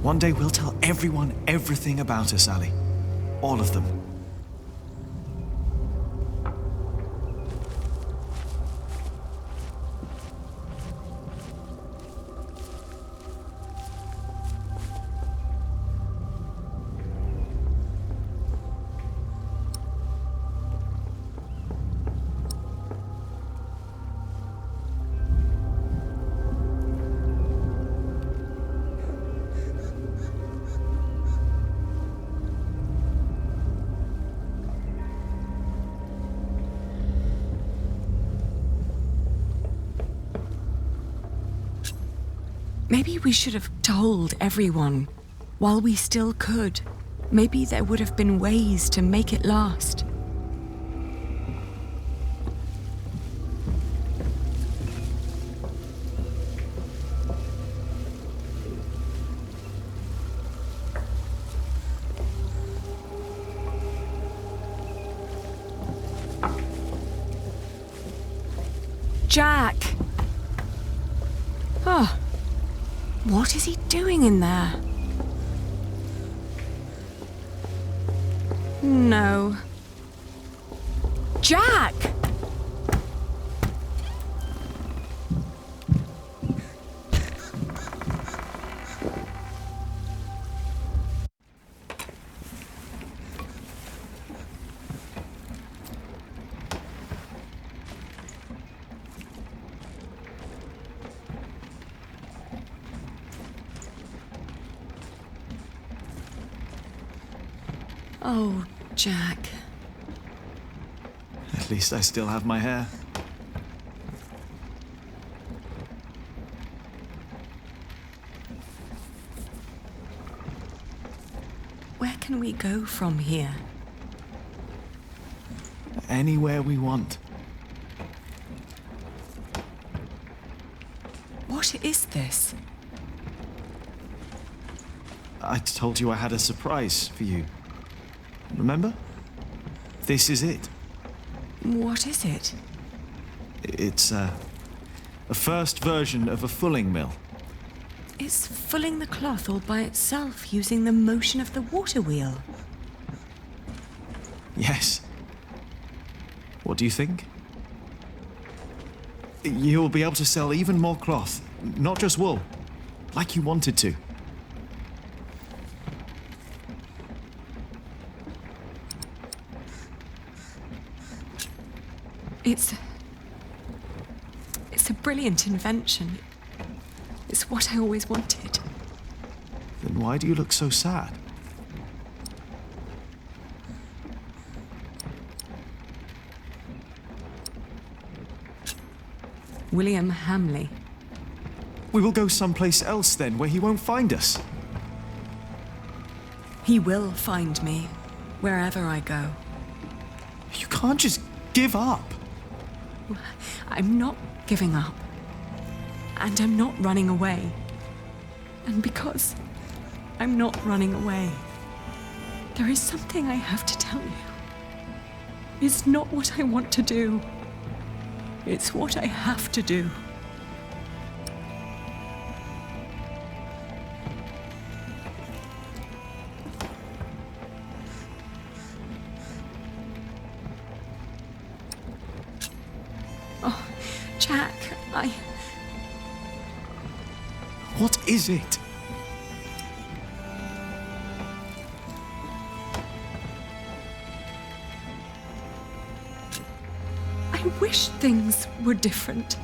One day we'll tell everyone everything about us, Ali. All of them. Maybe we should have told everyone while we still could. Maybe there would have been ways to make it last. Jack! Oh. What is he doing in there? No. Jack! Oh, Jack. At least I still have my hair. Where can we go from here? Anywhere we want. What is this? I told you I had a surprise for you. Remember? This is it. What is it? It's a first version of a fulling mill. It's fulling the cloth all by itself using the motion of the water wheel. Yes. What do you think? You'll be able to sell even more cloth, not just wool, like you wanted to. It's a brilliant invention. It's what I always wanted. Then why do you look so sad? William Hamley. We will go someplace else then, where he won't find us. He will find me, wherever I go. You can't just give up. I'm not giving up. And I'm not running away. And because I'm not running away, there is something I have to tell you. It's not what I want to do. It's what I have to do. Oh, Jack, What is it? I wish things were different.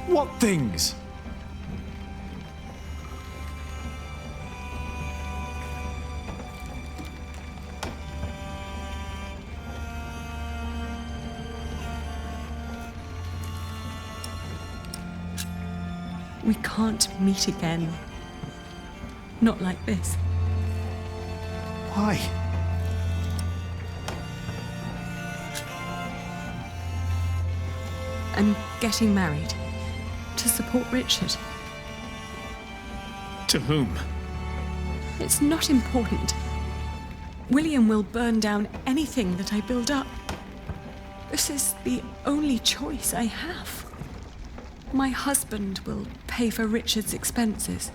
What things? We can't meet again. Not like this. Why? I'm getting married to support Richard. To whom? It's not important. William will burn down anything that I build up. This is the only choice I have. My husband will pay for Richard's expenses.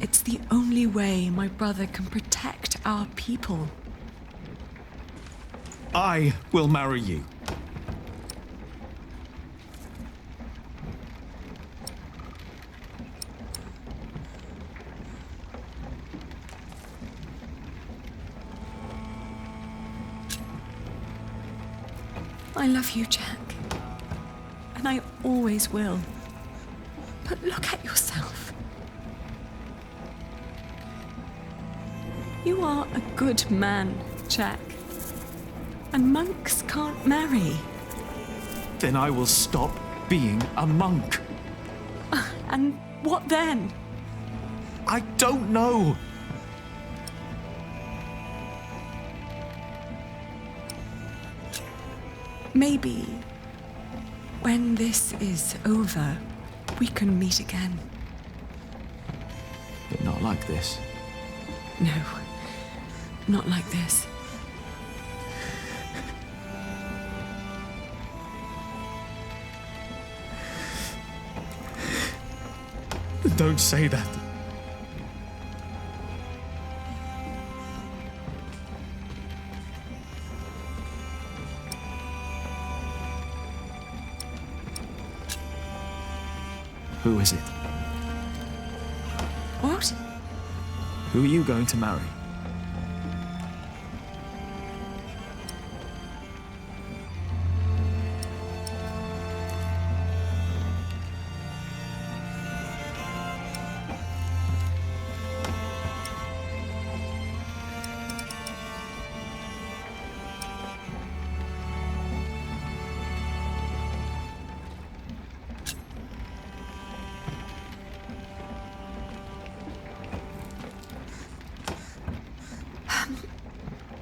It's the only way my brother can protect our people. I will marry you. I love you, Jack. And I always will. But look at yourself. You are a good man, Jack. And monks can't marry. Then I will stop being a monk. And what then? I don't know. Maybe when this is over, we can meet again. But not like this. No, not like this. Don't say that. Who is it? What? Who are you going to marry?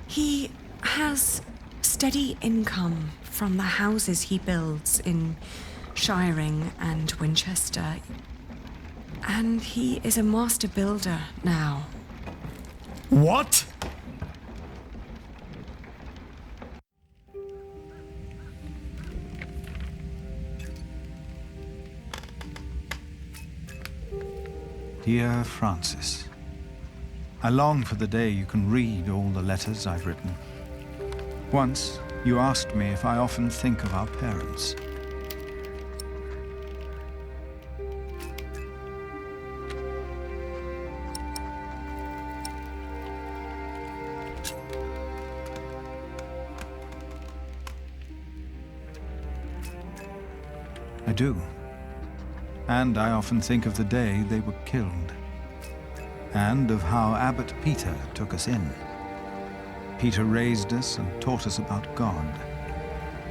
He has steady income from the houses he builds in Shiring and Winchester. And he is a master builder now. What? Dear Francis, I long for the day you can read all the letters I've written. Once, you asked me if I often think of our parents. I do. And I often think of the day they were killed. And of how Abbot Peter took us in. Peter raised us and taught us about God.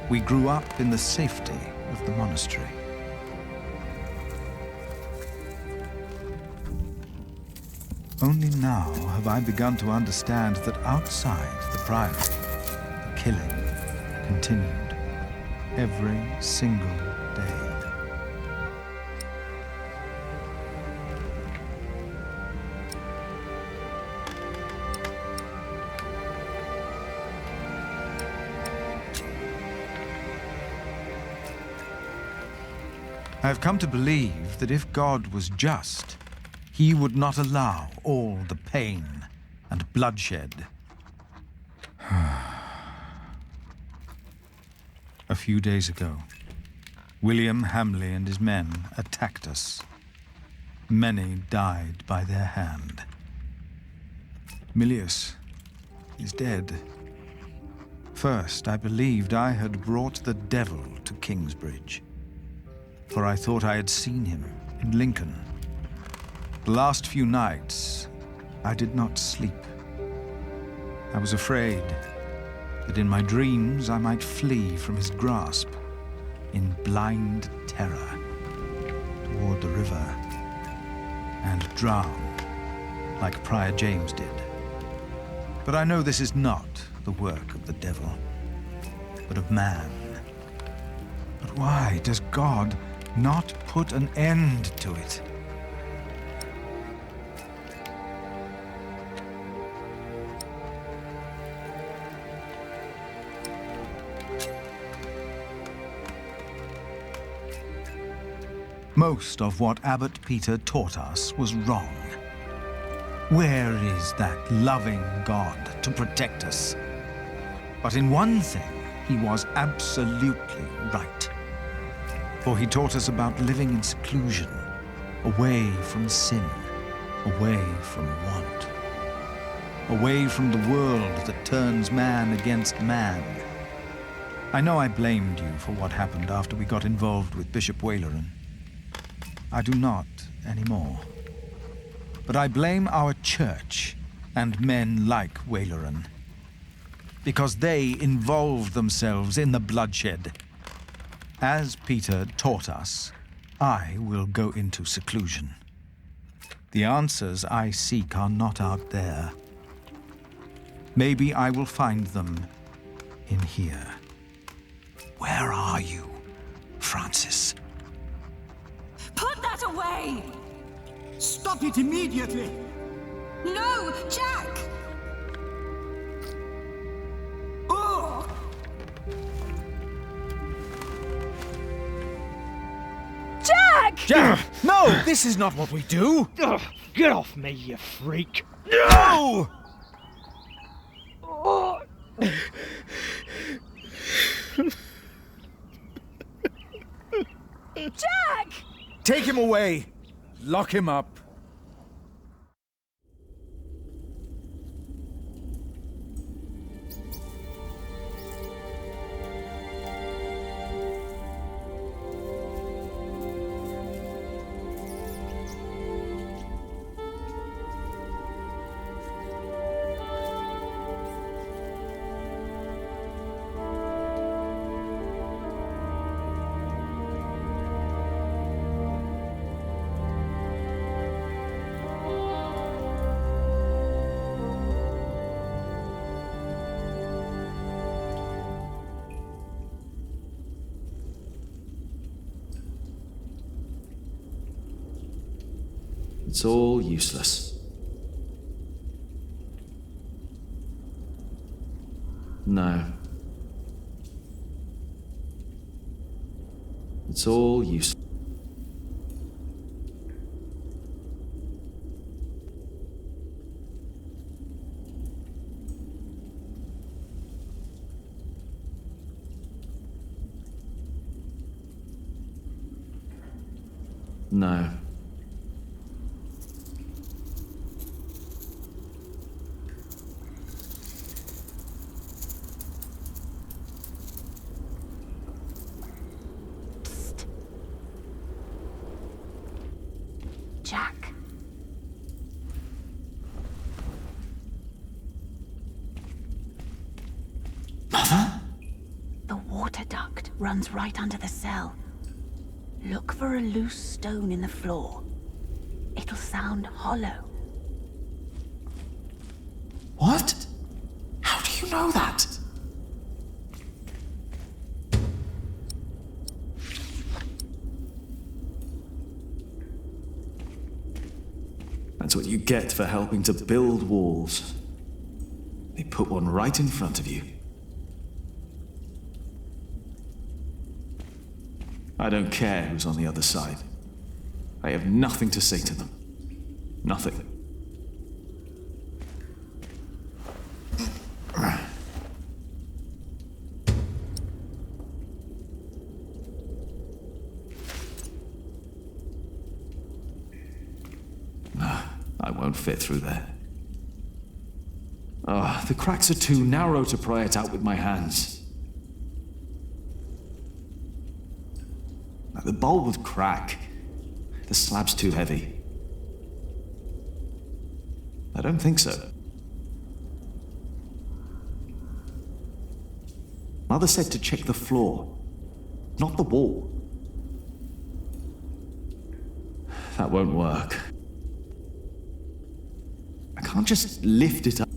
We grew up in the safety of the monastery. Only now have I begun to understand that outside the priory, the killing continued every single day. I have come to believe that if God was just, he would not allow all the pain and bloodshed. A few days ago, William Hamley and his men attacked us. Many died by their hand. Milius is dead. First, I believed I had brought the devil to Kingsbridge, for I thought I had seen him in Lincoln. The last few nights, I did not sleep. I was afraid that in my dreams I might flee from his grasp in blind terror toward the river and drown like Prior James did. But I know this is not the work of the devil, but of man. But why does God not put an end to it? Most of what Abbot Peter taught us was wrong. Where is that loving God to protect us? But in one thing, he was absolutely right. For he taught us about living in seclusion, away from sin, away from want, away from the world that turns man against man. I know I blamed you for what happened after we got involved with Bishop Waleran. I do not anymore. But I blame our church and men like Waleran, because they involved themselves in the bloodshed. As Peter taught us, I will go into seclusion. The answers I seek are not out there. Maybe I will find them in here. Where are you, Francis? Put that away! Stop it immediately! No, Jack! Oh! Jack! Jack! No! This is not what we do! Ugh, get off me, you freak! No! Jack! Take him away! Lock him up. It's all useless. No. It's all useless. No. Jack. Mother? The water duct runs right under the cell. Look for a loose stone in the floor. It'll sound hollow. What? How do you know that? That's what you get for helping to build walls. They put one right in front of you. I don't care who's on the other side. I have nothing to say to them. Nothing. I won't fit through there. Oh, the cracks are too narrow to pry it out with my hands. The bulb would crack. The slab's too heavy. I don't think so. Mother said to check the floor, not the wall. That won't work. I can't just lift it up.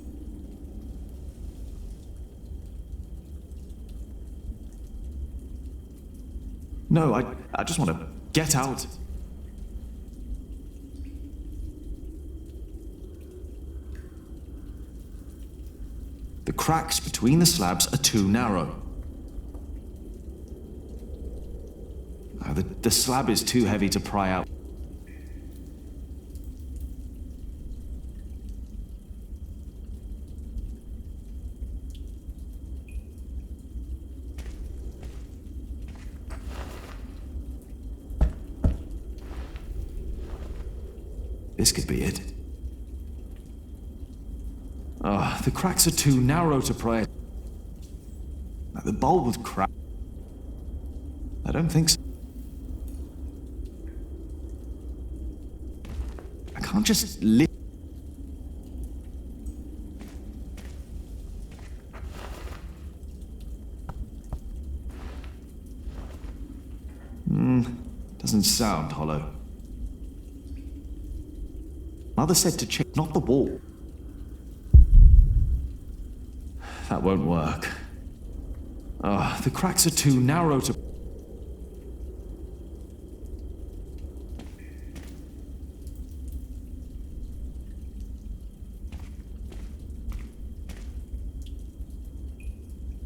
No, I just want to get out. The cracks between the slabs are too narrow. The slab is too heavy to pry out. This could be it. Ah, the cracks are too narrow to pry. The bulb would crack. I don't think so. I can't just lift. Doesn't sound hollow. Mother said to check, not the wall. That won't work. Ah, the cracks are too narrow to...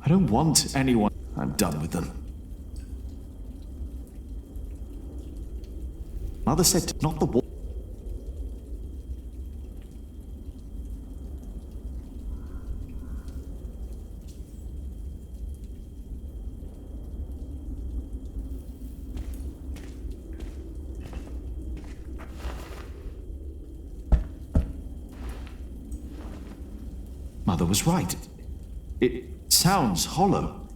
I don't want anyone... I'm done with them. Mother said to not the wall. Mother was right. It sounds hollow.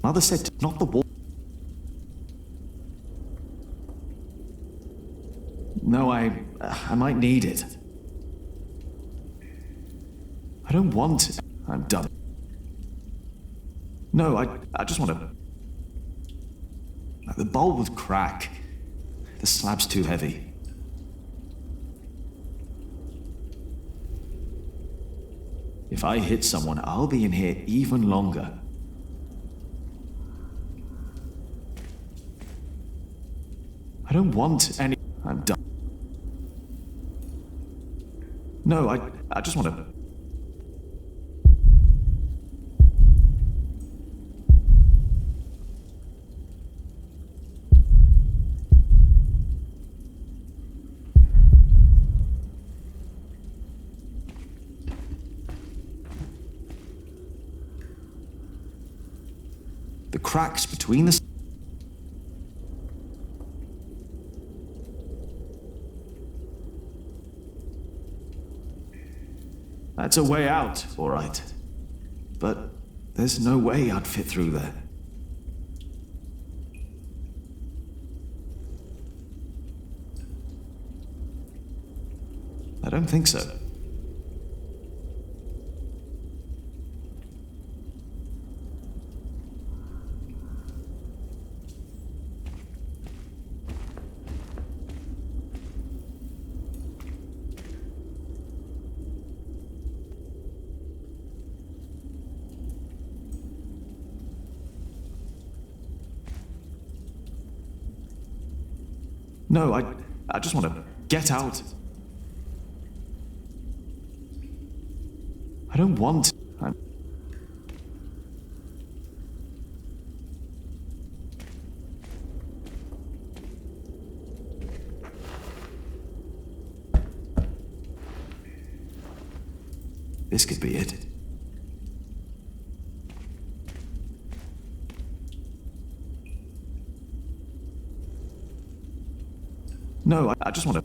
Mother said, not the wall. No, I might need it. I don't want it. I'm done. No, I just want to... The bulb would crack. The slab's too heavy. If I hit someone, I'll be in here even longer. I don't want any... I'm done. No, I just want to... The cracks between the... That's a way out, all right. But there's no way I'd fit through there. I don't think so. No, I just want to get out. I don't want... This could be it. No, I just want to...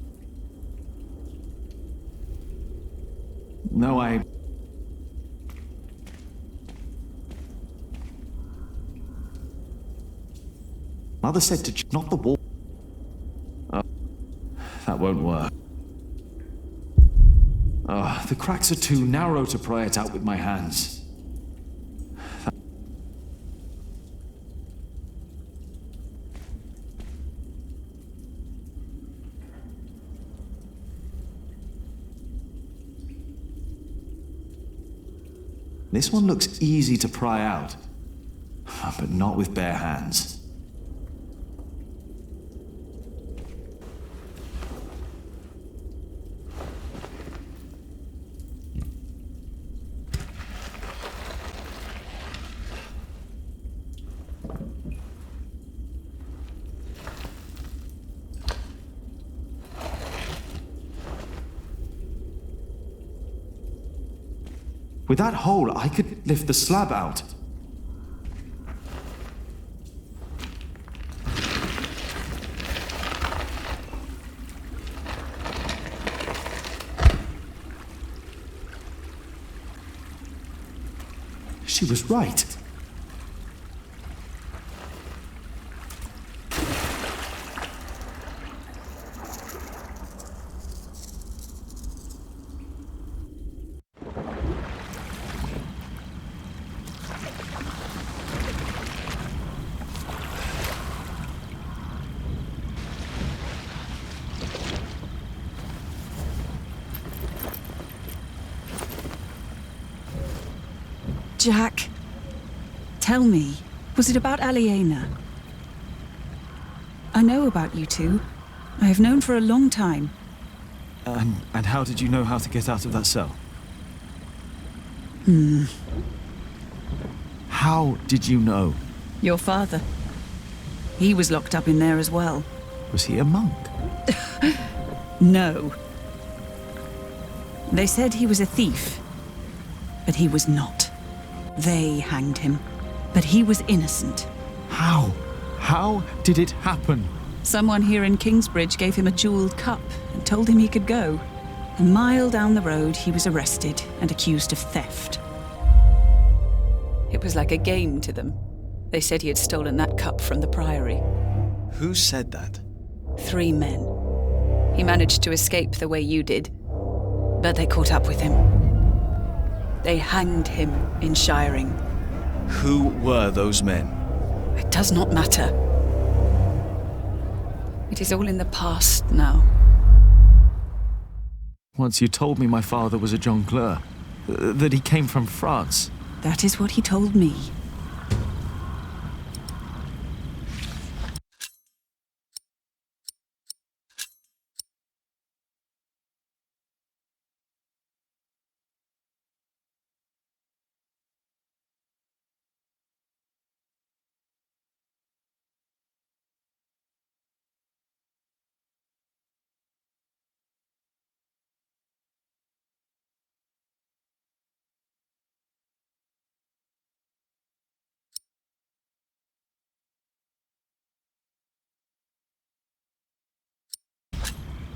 No, Mother said to not the wall. Oh, that won't work. Oh, the cracks are too narrow to pry it out with my hands. This one looks easy to pry out, but not with bare hands. With that hole, I could lift the slab out. She was right. Jack, tell me, was it about Aliena? I know about you two. I have known for a long time. And how did you know how to get out of that cell? How did you know? Your father. He was locked up in there as well. Was he a monk? No. They said he was a thief, but he was not. They hanged him, but he was innocent. How? How did it happen? Someone here in Kingsbridge gave him a jeweled cup and told him he could go. A mile down the road, he was arrested and accused of theft. It was like a game to them. They said he had stolen that cup from the priory. Who said that? 3 men. He managed to escape the way you did, but they caught up with him. They hanged him in Shiring. Who were those men? It does not matter. It is all in the past now. Once you told me my father was a jongleur, that he came from France. That is what he told me.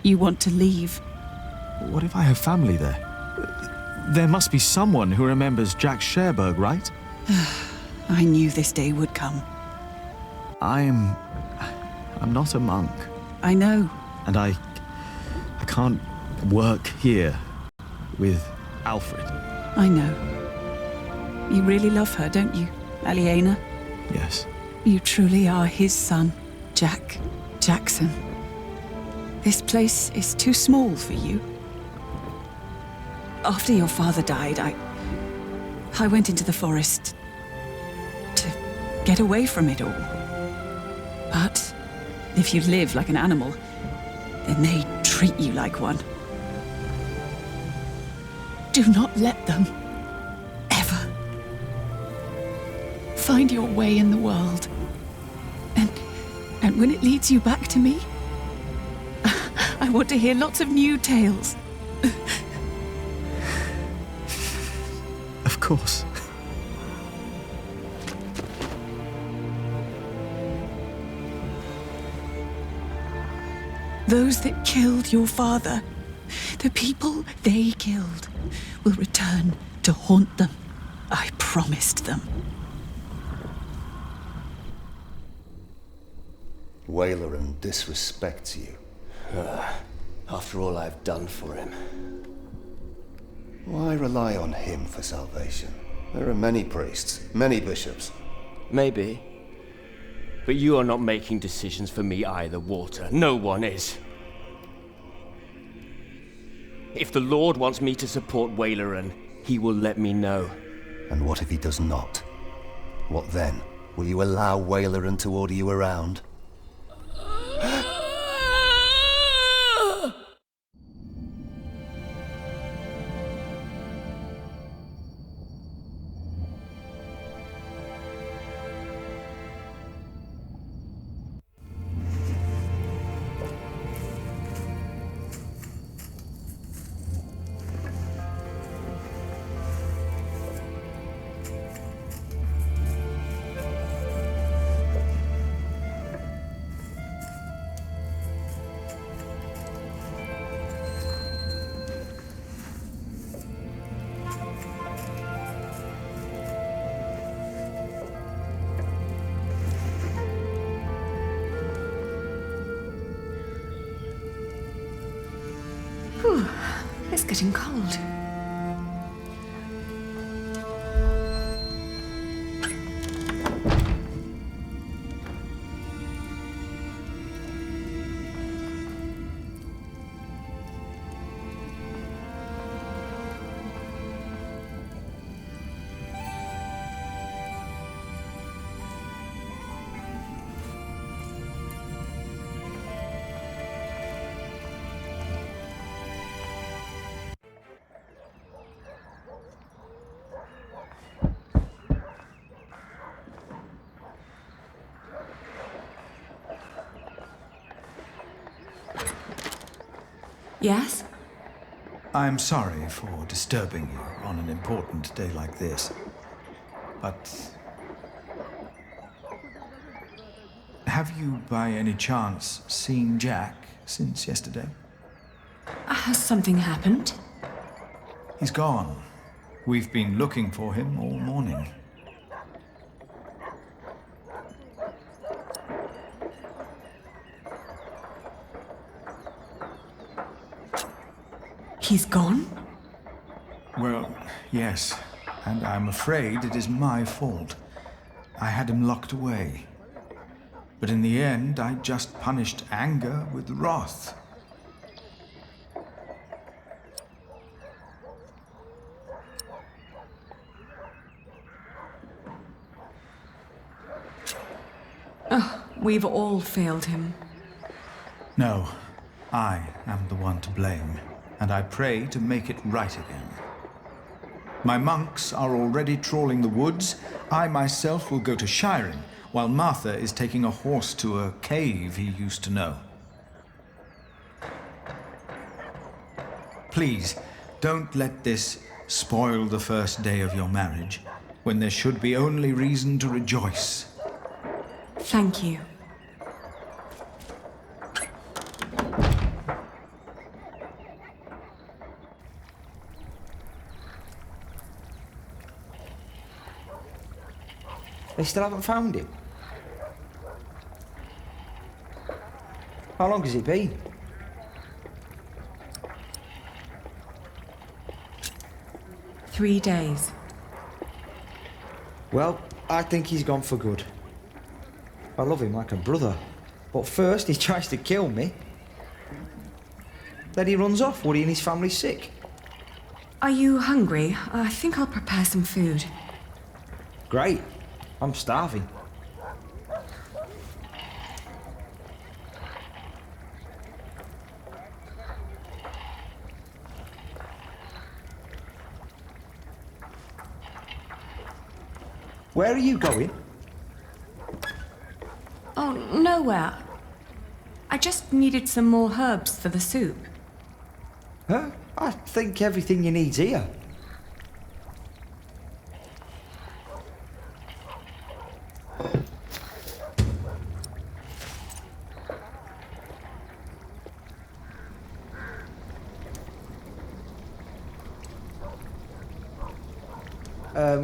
You want to leave? What if I have family there? There must be someone who remembers Jack Sherberg, right? I knew this day would come. I'm not a monk. I know. And I can't work here with Alfred. I know. You really love her, don't you, Aliena? Yes. You truly are his son, Jack Jackson. This place is too small for you. After your father died, I went into the forest to get away from it all. But if you live like an animal, then they treat you like one. Do not let them, ever, find your way in the world. And when it leads you back to me, I want to hear lots of new tales. Of course. Those that killed your father, the people they killed, will return to haunt them. I promised them. Wayleran disrespects you. After all I've done for him. Why rely on him for salvation? There are many priests, many bishops. Maybe. But you are not making decisions for me either, Walter. No one is. If the Lord wants me to support Wayleran, he will let me know. And what if he does not? What then? Will you allow Wayleran to order you around? is getting cold. Yes? I'm sorry for disturbing you on an important day like this, but have you by any chance seen Jack since yesterday? Has something happened? He's gone. We've been looking for him all morning. He's gone? Well, yes, and I'm afraid it is my fault. I had him locked away. But in the end, I just punished anger with wrath. Oh, we've all failed him. No, I am the one to blame, and I pray to make it right again. My monks are already trawling the woods. I myself will go to shiring, while Martha is taking a horse to a cave he used to know. Please, don't let this spoil the first day of your marriage, when there should be only reason to rejoice. Thank you. They still haven't found him? How long has it been? Three days. Well, I think he's gone for good. I love him like a brother. But first he tries to kill me. Then he runs off, worrying his family's sick. Are you hungry? I think I'll prepare some food. Great. I'm starving. Where are you going? Oh, nowhere. I just needed some more herbs for the soup. Huh? I think everything you need's here.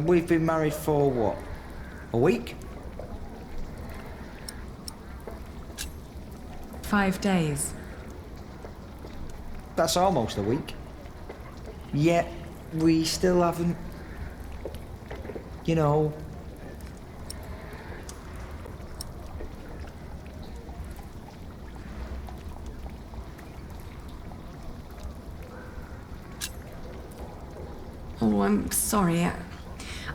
We've been married for what? A week? 5 days. That's almost a week. Yet, we still haven't... You know... Oh, I'm sorry.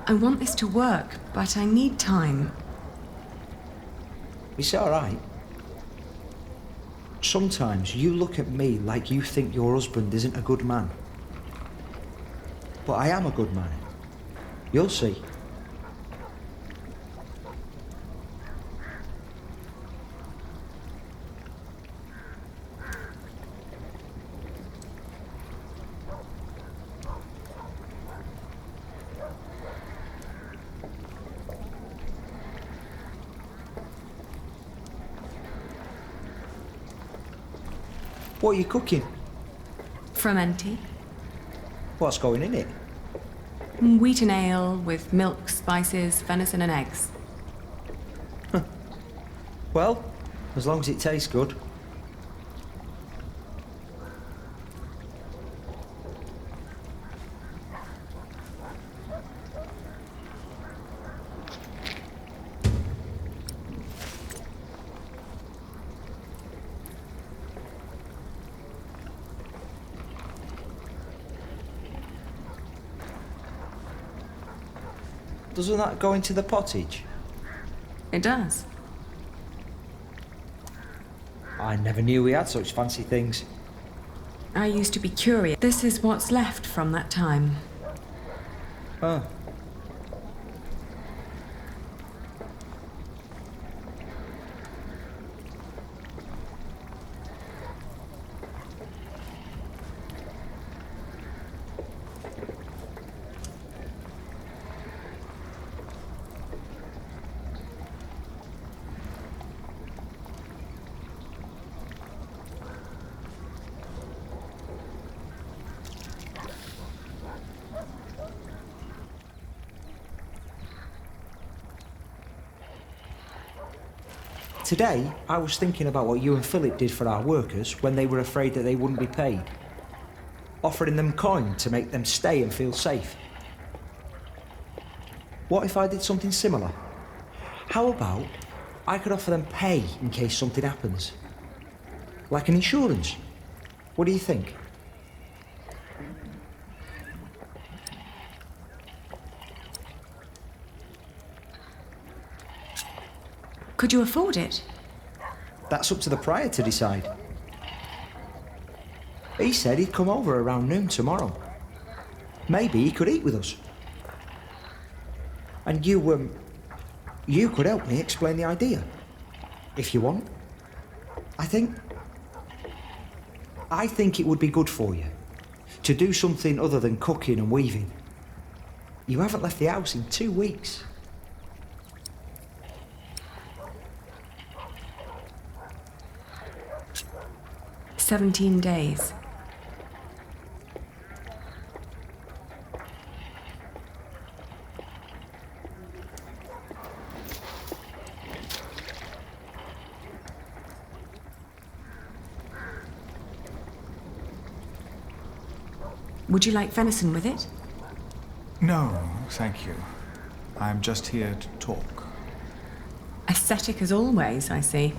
I want this to work, but I need time. It's all right. Sometimes you look at me like you think your husband isn't a good man. But I am a good man. You'll see. What are you cooking? Frumenti. What's going in it? Wheaten ale with milk, spices, venison and eggs. Well, as long as it tastes good. Doesn't that go into the pottage? It does. I never knew we had such fancy things. I used to be curious. This is what's left from that time. Oh. Today, I was thinking about what you and Philip did for our workers when they were afraid that they wouldn't be paid. Offering them coin to make them stay and feel safe. What if I did something similar? How about I could offer them pay in case something happens? Like an insurance. What do you think? Could you afford it? That's up to the prior to decide. He said he'd come over around noon tomorrow. Maybe he could eat with us. And you could help me explain the idea. If you want. I think it would be good for you. To do something other than cooking and weaving. You haven't left the house in 2 weeks. "17 days. Would you like venison with it? No, thank you. I'm just here to talk. Ascetic as always, I see.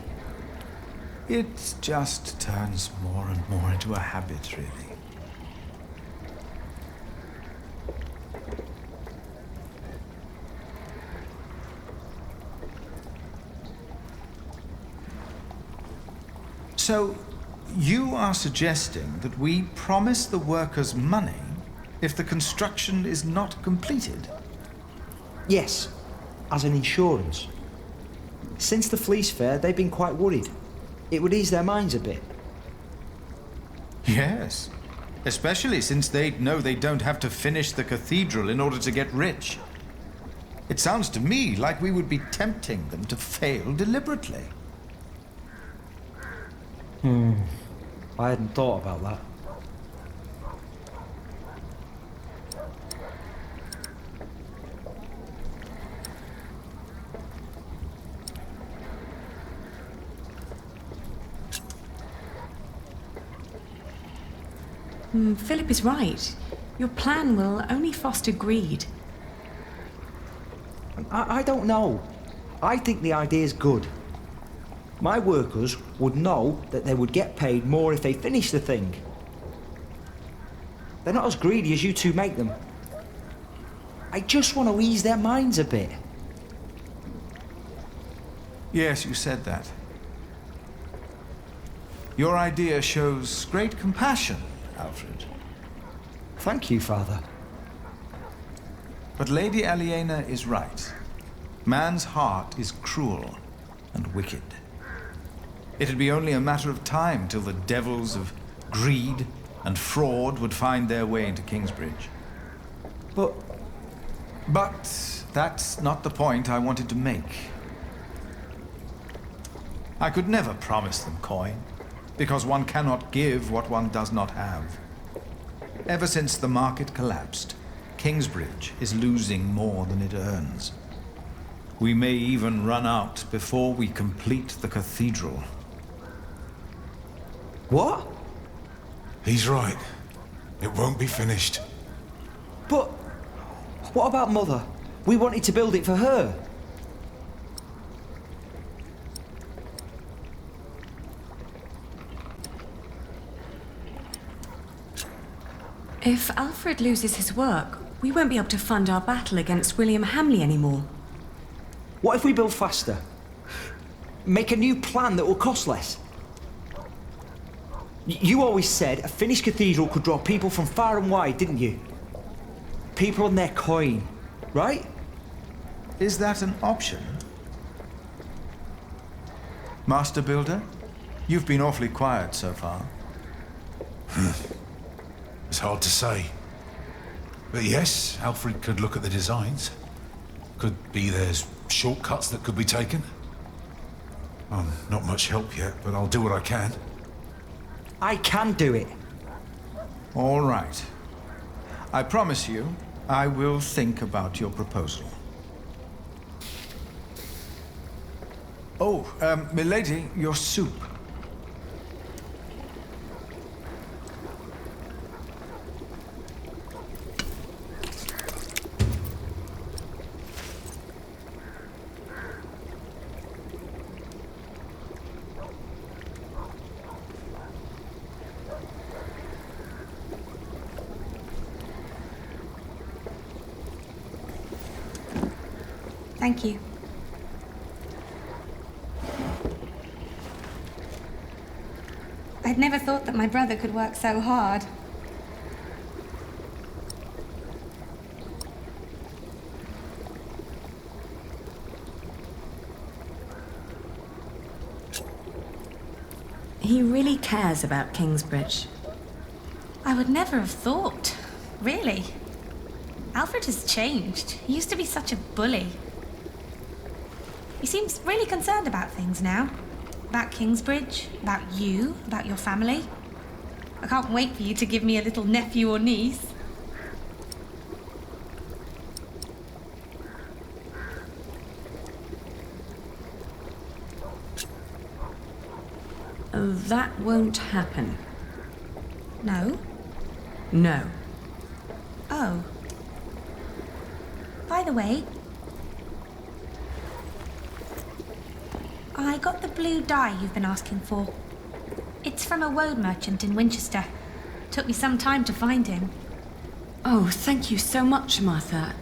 It just turns more and more into a habit, really. So, you are suggesting that we promise the workers money if the construction is not completed? Yes, as an insurance. Since the Fleece Fair, they've been quite worried. It would ease their minds a bit. Yes, especially since they know they don't have to finish the cathedral in order to get rich. It sounds to me like we would be tempting them to fail deliberately. I hadn't thought about that. Philip is right. Your plan will only foster greed. I don't know. I think the idea's good. My workers would know that they would get paid more if they finished the thing. They're not as greedy as you two make them. I just want to ease their minds a bit. Yes, you said that. Your idea shows great compassion, Alfred. Thank you, Father. But Lady Aliena is right. Man's heart is cruel and wicked. It'd be only a matter of time till the devils of greed and fraud would find their way into Kingsbridge. But that's not the point I wanted to make. I could never promise them coin, because one cannot give what one does not have. Ever since the market collapsed, Kingsbridge is losing more than it earns. We may even run out before we complete the cathedral. What? He's right. It won't be finished. But what about Mother? We wanted to build it for her. If Alfred loses his work, we won't be able to fund our battle against William Hamley anymore. What if we build faster? Make a new plan that will cost less? You always said a finished cathedral could draw people from far and wide, didn't you? People on their coin, right? Is that an option? Master Builder? You've been awfully quiet so far. It's hard to say. But yes, Alfred could look at the designs. Could be there's shortcuts that could be taken. Not much help yet, but I'll do what I can. I can do it. All right. I promise you, I will think about your proposal. Oh, milady, your soup. Thank you. I'd never thought that my brother could work so hard. He really cares about Kingsbridge. I would never have thought. Really. Alfred has changed. He used to be such a bully. He seems really concerned about things now. About Kingsbridge, about you, about your family. I can't wait for you to give me a little nephew or niece. That won't happen. No? No. Oh. By the way, I got the blue dye you've been asking for. It's from a woad merchant in Winchester. Took me some time to find him. Oh, thank you so much, Martha.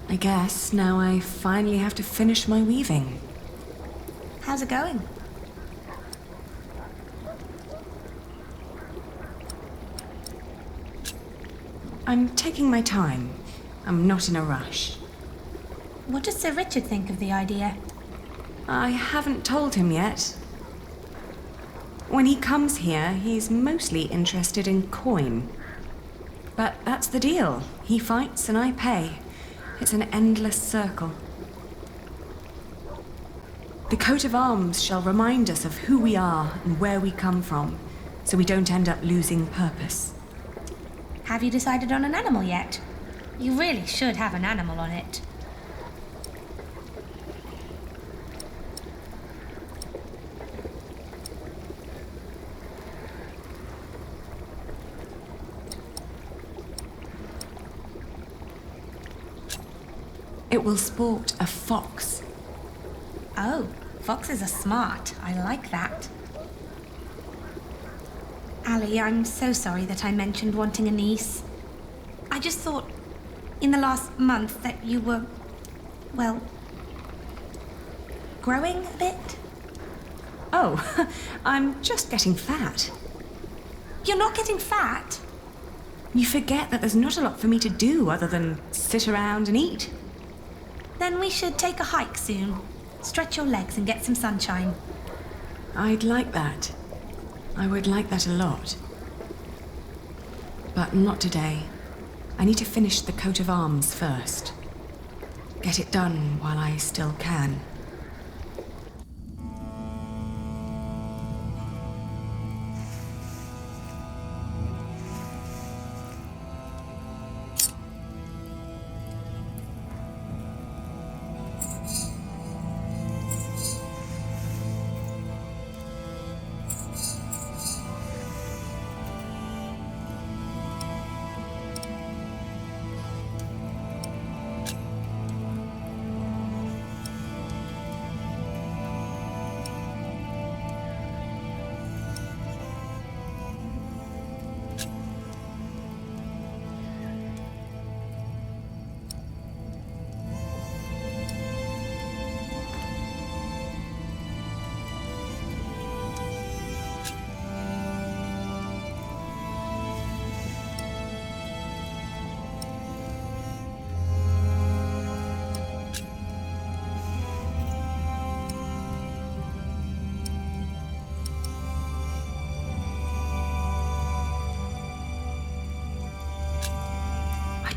I guess now I finally have to finish my weaving. How's it going? I'm taking my time. I'm not in a rush. What does Sir Richard think of the idea? I haven't told him yet. When he comes here, he's mostly interested in coin. But that's the deal. He fights and I pay. It's an endless circle. The coat of arms shall remind us of who we are and where we come from, so we don't end up losing purpose. Have you decided on an animal yet? You really should have an animal on it. It will sport a fox. Oh, foxes are smart. I like that. Ali, I'm so sorry that I mentioned wanting a niece. I just thought, in the last month, that you were, well, growing a bit. Oh, I'm just getting fat. You're not getting fat? You forget that there's not a lot for me to do other than sit around and eat. Then we should take a hike soon. Stretch your legs and get some sunshine. I'd like that. I would like that a lot. But not today. I need to finish the coat of arms first. Get it done while I still can.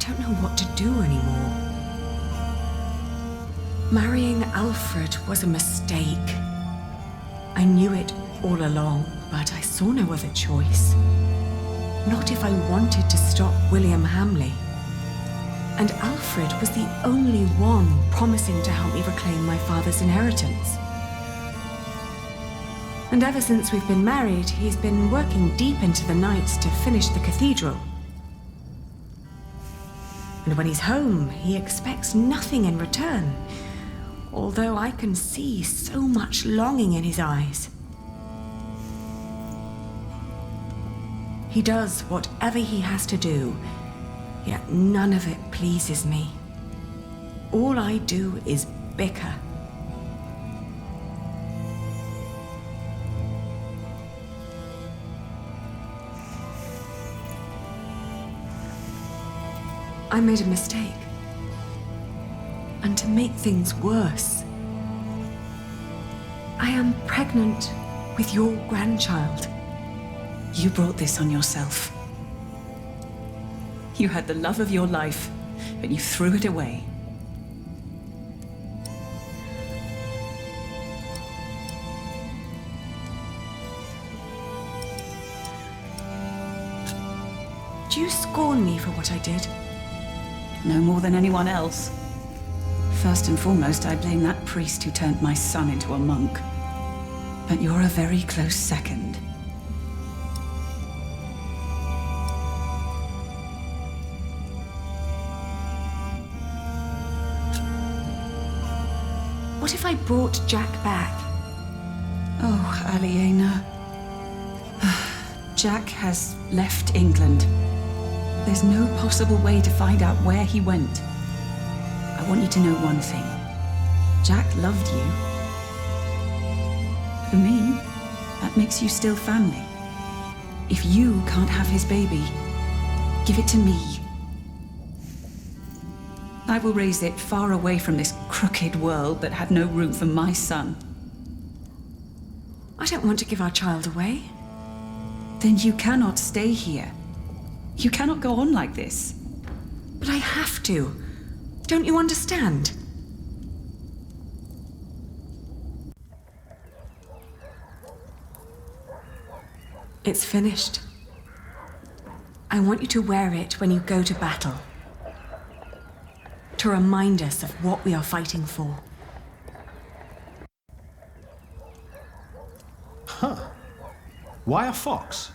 don't know what to do anymore. Marrying Alfred was a mistake. I knew it all along, but I saw no other choice. Not if I wanted to stop William Hamley. And Alfred was the only one promising to help me reclaim my father's inheritance. And ever since we've been married, he's been working deep into the night to finish the cathedral. And when he's home, he expects nothing in return, although I can see so much longing in his eyes. He does whatever he has to do, yet none of it pleases me. All I do is bicker. I made a mistake. And to make things worse, I am pregnant with your grandchild. You brought this on yourself. You had the love of your life, but you threw it away. Do you scorn me for what I did? No more than anyone else. First and foremost, I blame that priest who turned my son into a monk. But you're a very close second. What if I brought Jack back? Oh, Aliena. Jack has left England. There's no possible way to find out where he went. I want you to know one thing. Jack loved you. For me, that makes you still family. If you can't have his baby, give it to me. I will raise it far away from this crooked world that had no room for my son. I don't want to give our child away. Then you cannot stay here. You cannot go on like this. But I have to. Don't you understand? It's finished. I want you to wear it when you go to battle. To remind us of what we are fighting for. Huh. Why a fox?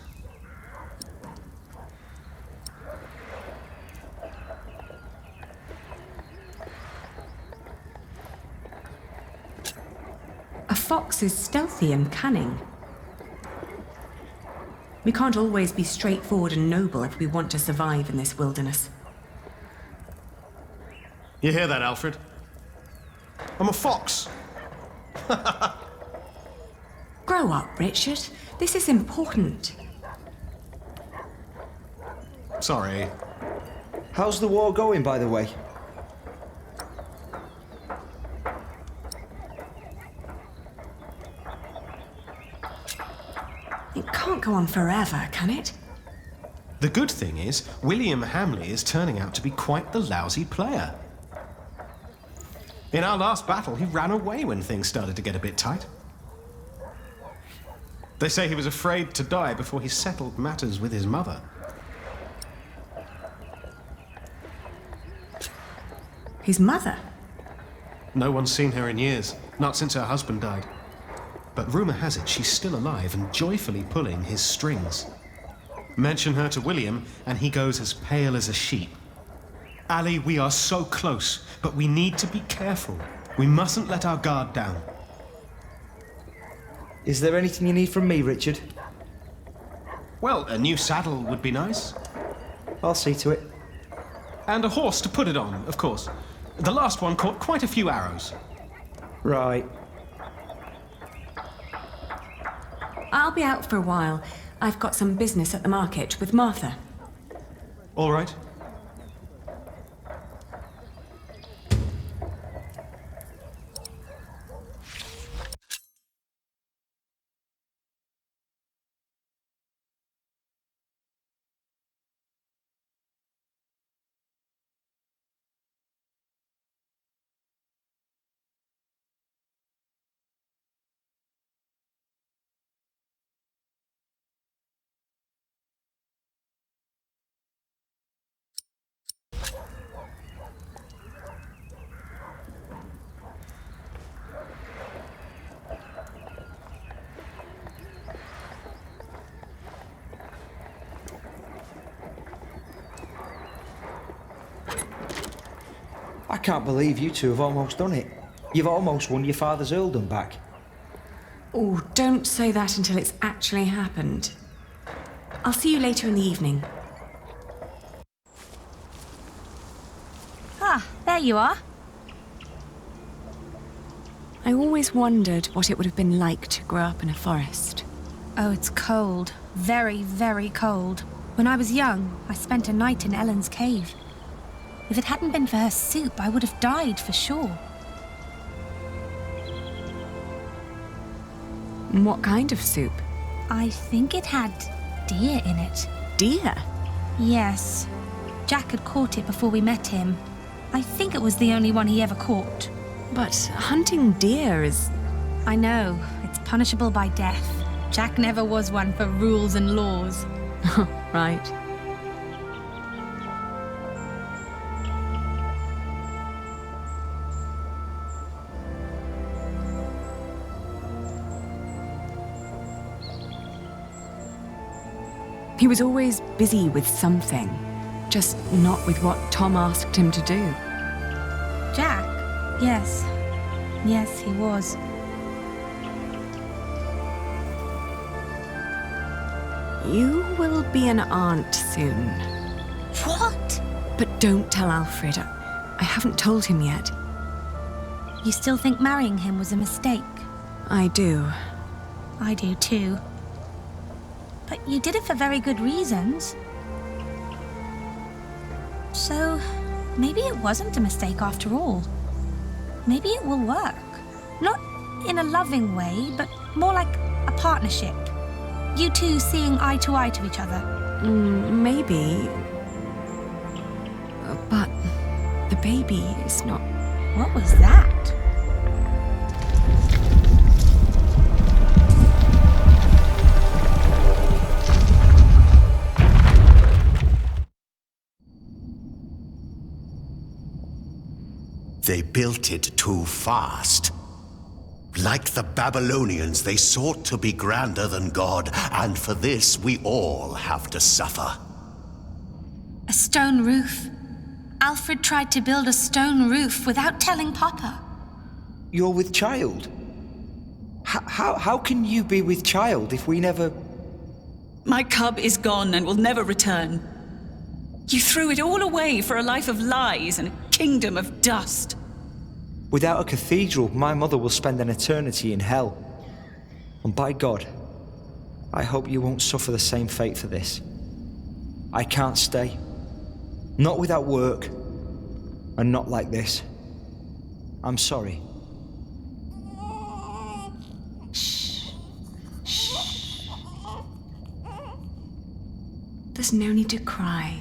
A fox is stealthy and cunning. We can't always be straightforward and noble if we want to survive in this wilderness. You hear that, Alfred? I'm a fox. Grow up, Richard. This is important. Sorry. How's the war going, by the way? It can't go on forever, can it? The good thing is, William Hamley is turning out to be quite the lousy player. In our last battle, he ran away when things started to get a bit tight. They say he was afraid to die before he settled matters with his mother. His mother? No one's seen her in years, not since her husband died. But rumor has it she's still alive and joyfully pulling his strings. Mention her to William, and he goes as pale as a sheep. Ali, we are so close, but we need to be careful. We mustn't let our guard down. Is there anything you need from me, Richard? Well, a new saddle would be nice. I'll see to it. And a horse to put it on, of course. The last one caught quite a few arrows. Right. I'll be out for a while. I've got some business at the market with Martha. All right. can't believe you two have almost done it. You've almost won your father's earldom back. Oh, don't say that until it's actually happened. I'll see you later in the evening. Ah, there you are. I always wondered what it would have been like to grow up in a forest. Oh, it's cold. Very, very cold. When I was young, I spent a night in Ellen's cave. If it hadn't been for her soup, I would have died for sure. What kind of soup? I think it had deer in it. Deer? Yes. Jack had caught it before we met him. I think it was the only one he ever caught. But hunting deer is... I know. It's punishable by death. Jack never was one for rules and laws. Right. He was always busy with something, just not with what Tom asked him to do. Jack? Yes. Yes, he was. You will be an aunt soon. What? But don't tell Alfred. I haven't told him yet. You still think marrying him was a mistake? I do. I do too. But you did it for very good reasons. So, maybe it wasn't a mistake after all. Maybe it will work. Not in a loving way, but more like a partnership. You two seeing eye to each other. Maybe. But the baby is not... What was that? They built it too fast. Like the Babylonians, they sought to be grander than God, and for this we all have to suffer. A stone roof. Alfred tried to build a stone roof without telling Papa. You're with child? How can you be with child if we never... My cub is gone and will never return. You threw it all away for a life of lies and a kingdom of dust. Without a cathedral, my mother will spend an eternity in hell. And by God, I hope you won't suffer the same fate for this. I can't stay. Not without work. And not like this. I'm sorry. Shh. Shh. There's no need to cry.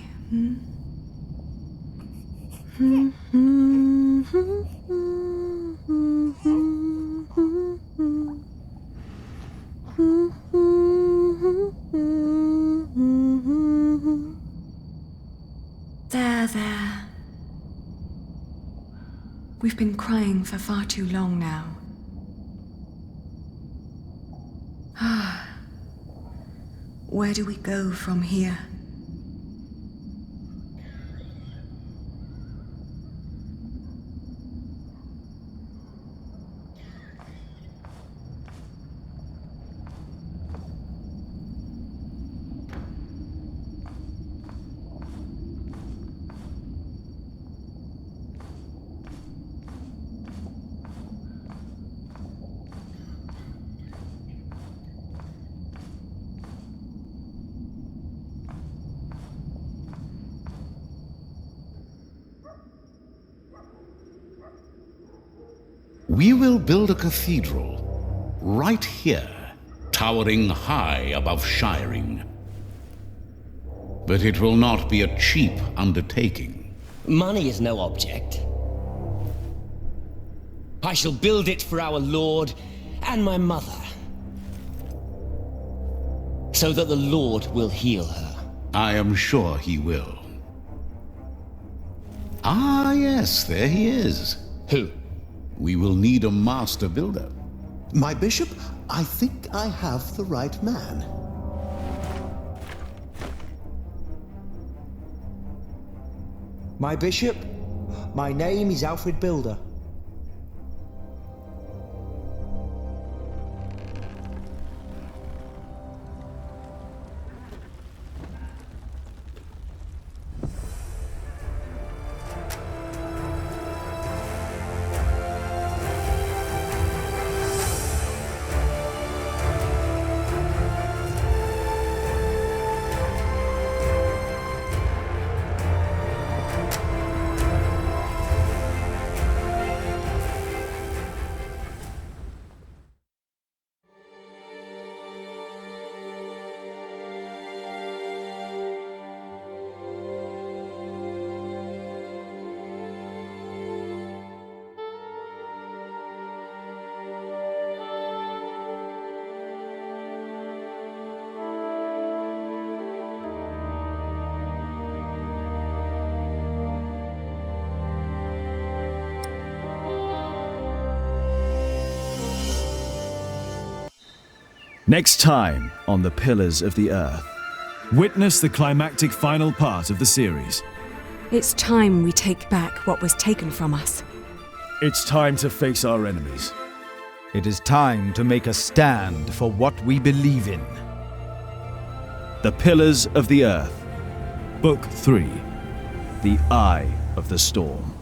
There. We've been crying for far too long now. Where do we go from here? We will build a cathedral right here, towering high above Shiring. But it will not be a cheap undertaking. Money is no object. I shall build it for our Lord and my mother, so that the Lord will heal her. I am sure he will. Ah, yes, there he is. Who? We will need a master builder. My bishop, I think I have the right man. My bishop, My name is Alfred Builder. Next time on The Pillars of the Earth. Witness the climactic final part of the series. It's time we take back what was taken from us. It's time to face our enemies. It is time to make a stand for what we believe in. The Pillars of the Earth. Book 3. The Eye of the Storm.